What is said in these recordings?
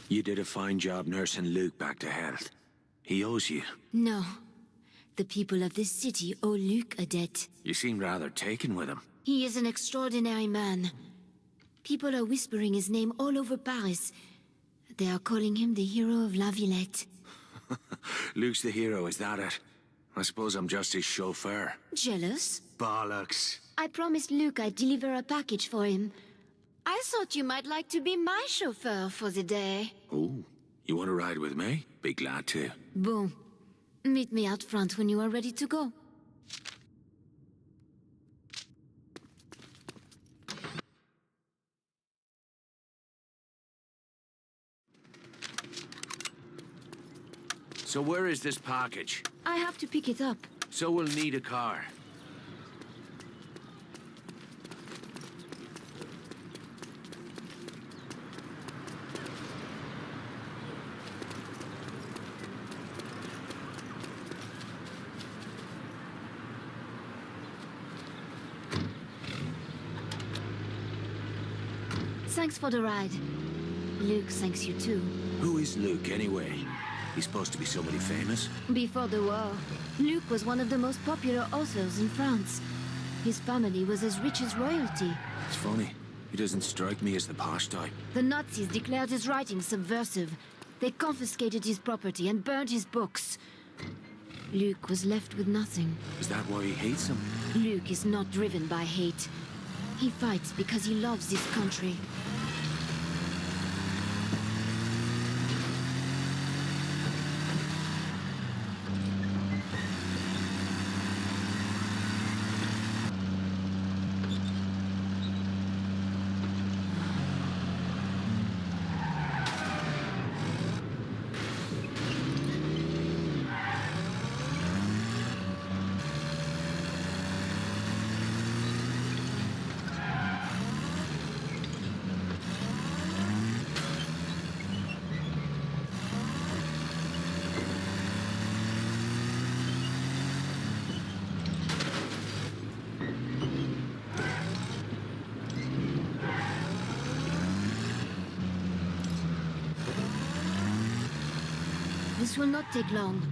You did a fine job nursing Luke back to health. He owes you. No. The people of this city owe Luke a debt. You seem rather taken with him. He is an extraordinary man. People are whispering his name all over Paris. They are calling him the hero of La Villette. Luke's the hero, is that it? I suppose I'm just his chauffeur. Jealous? Bollocks. I promised Luke I'd deliver a package for him. I thought you might like to be my chauffeur for the day. Oh, you want to ride with me? Be glad to. Bon. Meet me out front when you are ready to go. So where is this package? I have to pick it up. So we'll need a car. Thanks for the ride. Luke thanks you too. Who is Luke, anyway? He's supposed to be somebody famous? Before the war, Luke was one of the most popular authors in France. His family was as rich as royalty. It's funny. He doesn't strike me as the posh type. The Nazis declared his writing subversive. They confiscated his property and burned his books. Luke was left with nothing. Is that why he hates him? Luke is not driven by hate. He fights because he loves this country. This will not take long.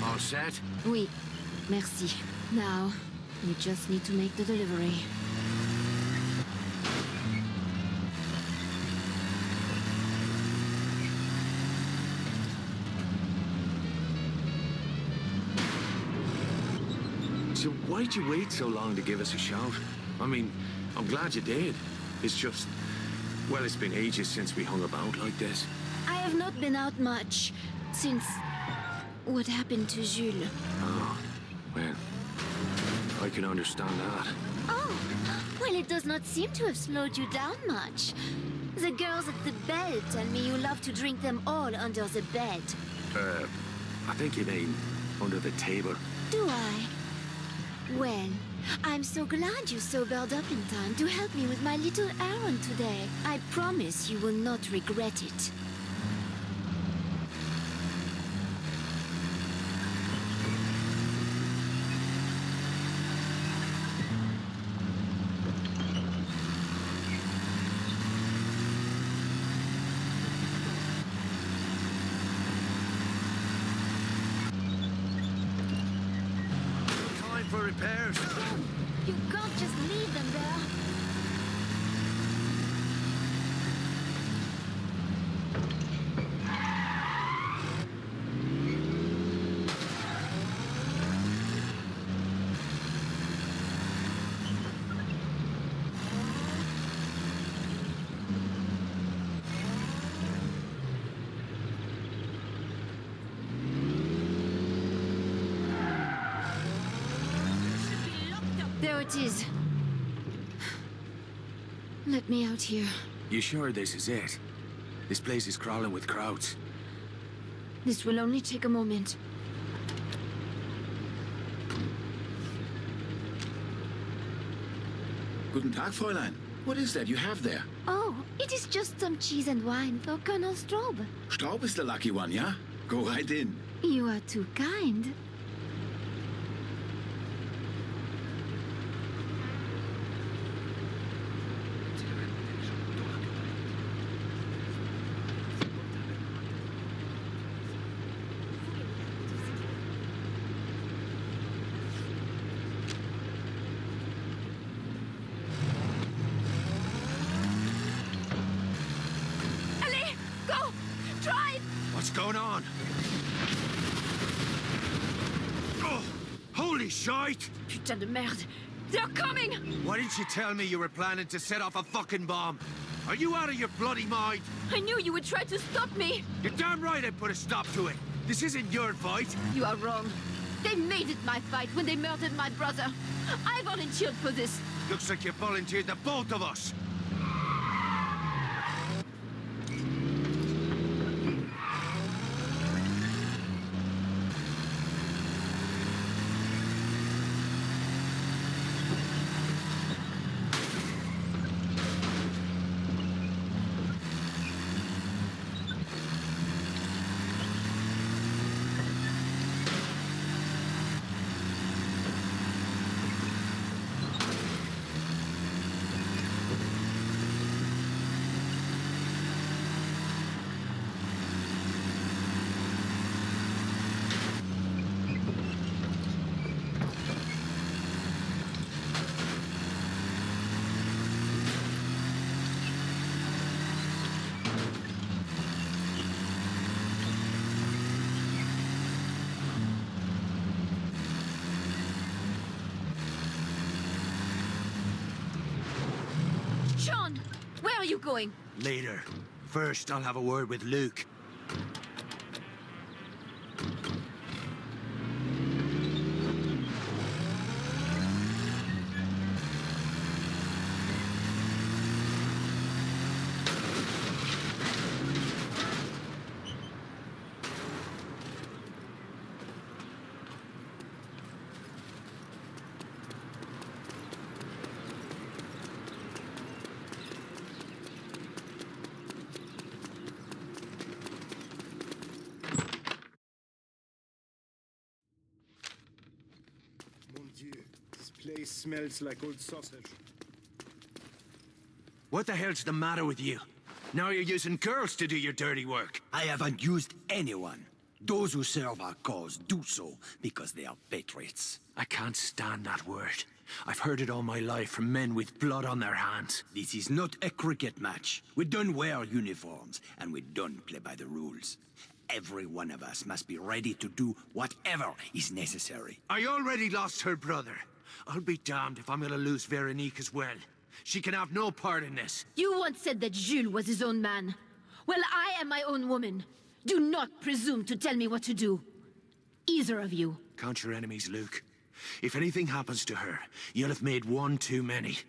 All set? Oui, merci. Now, we just need to make the delivery. So why'd you wait so long to give us a shout? I mean, I'm glad you did. It's just... well, it's been ages since we hung about like this. I have not been out much since what happened to Jules. Oh, well, I can understand that. Oh, well, it does not seem to have slowed you down much. The girls at the bell tell me you love to drink them all under the bed. I think you mean under the table. Do I? Well, I'm so glad you sobered up in time to help me with my little errand today. I promise you will not regret it. Time for repairs. You can't just leave them there. There it is. Let me out here. You sure this is it? This place is crawling with crowds. This will only take a moment. Guten Tag, Fräulein. What is that you have there? Oh, it is just some cheese and wine for Colonel Straub. Straub is the lucky one, yeah? Go right in. You are too kind. Allez, go! Drive! What's going on? Oh, holy shite! Putain de merde! They're coming! Why didn't you tell me you were planning to set off a fucking bomb? Are you out of your bloody mind? I knew you would try to stop me! You're damn right I put a stop to it. This isn't your fight. You are wrong. They made it my fight when they murdered my brother. I volunteered for this. Looks like you volunteered the both of us. Sean, where are you going? Later. First, I'll have a word with Luke. Mon Dieu, this place smells like old sausage. What the hell's the matter with you? Now you're using girls to do your dirty work. I haven't used anyone. Those who serve our cause do so because they are patriots. I can't stand that word. I've heard it all my life from men with blood on their hands. This is not a cricket match. We don't wear uniforms, and we don't play by the rules. Every one of us must be ready to do whatever is necessary. I already lost her brother. I'll be damned if I'm gonna lose Veronique as well. She can have no part in this. You once said that Jules was his own man. Well, I am my own woman. Do not presume to tell me what to do. Either of you. Count your enemies, Luke. If anything happens to her, you'll have made one too many.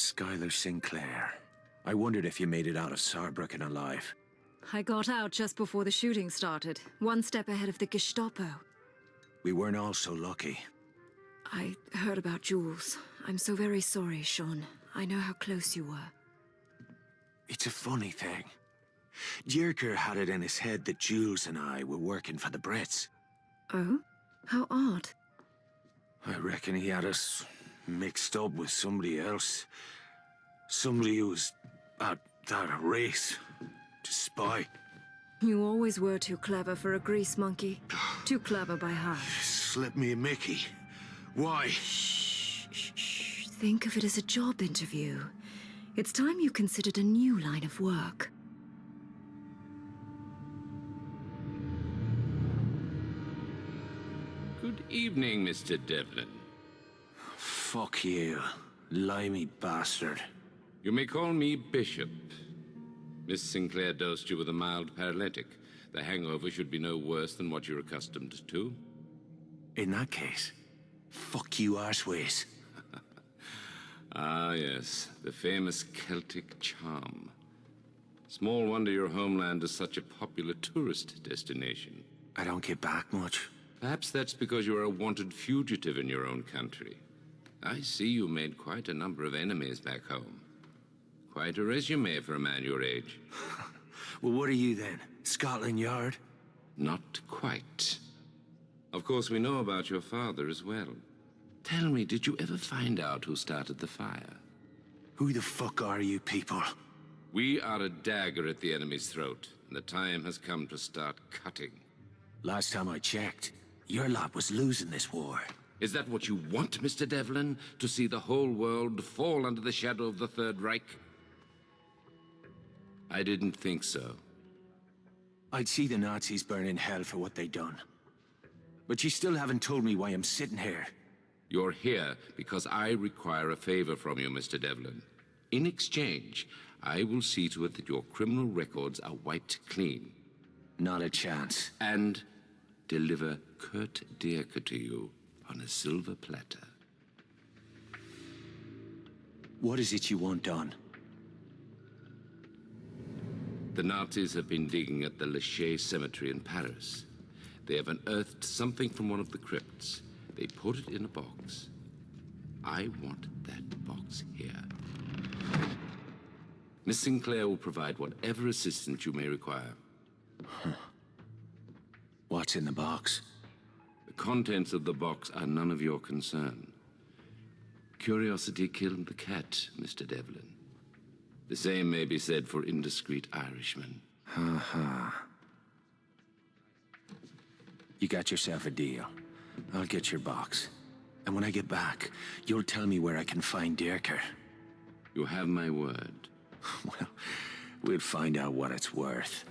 Skylar Sinclair. I wondered if you made it out of Saarbrücken alive. I got out just before the shooting started, one step ahead of the Gestapo. We weren't all so lucky. I heard about Jules. I'm so very sorry, Sean. I know how close you were. It's a funny thing. Dierker had it in his head that Jules and I were working for the Brits. Oh? How odd. I reckon he had us mixed up with somebody else. Somebody who was at that race to spy. You always were too clever for a grease monkey. Too clever by half. Slip me a Mickey. Why? Shh, shh, shh. Think of it as a job interview. It's time you considered a new line of work. Good evening, Mr. Devlin. Fuck you, limey bastard. You may call me Bishop. Miss Sinclair dosed you with a mild paralytic. The hangover should be no worse than what you're accustomed to. In that case, fuck you arseways. Ah, yes, the famous Celtic charm. Small wonder your homeland is such a popular tourist destination. I don't get back much. Perhaps that's because you're a wanted fugitive in your own country. I see you made quite a number of enemies back home. Quite a resume for a man your age. Well, what are you then? Scotland Yard? Not quite. Of course, we know about your father as well. Tell me, did you ever find out who started the fire? Who the fuck are you people? We are a dagger at the enemy's throat, and the time has come to start cutting. Last time I checked, your lot was losing this war. Is that what you want, Mr. Devlin? To see the whole world fall under the shadow of the Third Reich? I didn't think so. I'd see the Nazis burn in hell for what they done. But you still haven't told me why I'm sitting here. You're here because I require a favor from you, Mr. Devlin. In exchange, I will see to it that your criminal records are wiped clean. Not a chance. And deliver Kurt Dierker to you on a silver platter. What is it you want done? The Nazis have been digging at the Le Chais cemetery in Paris. They have unearthed something from one of the crypts. They put it in a box. I want that box here. Miss Sinclair will provide whatever assistance you may require. What's in the box? The contents of the box are none of your concern. Curiosity killed the cat, Mr. Devlin. The same may be said for indiscreet Irishmen. You got yourself a deal. I'll get your box. And when I get back, you'll tell me where I can find Dierker. You have my word. Well, we'll find out what it's worth.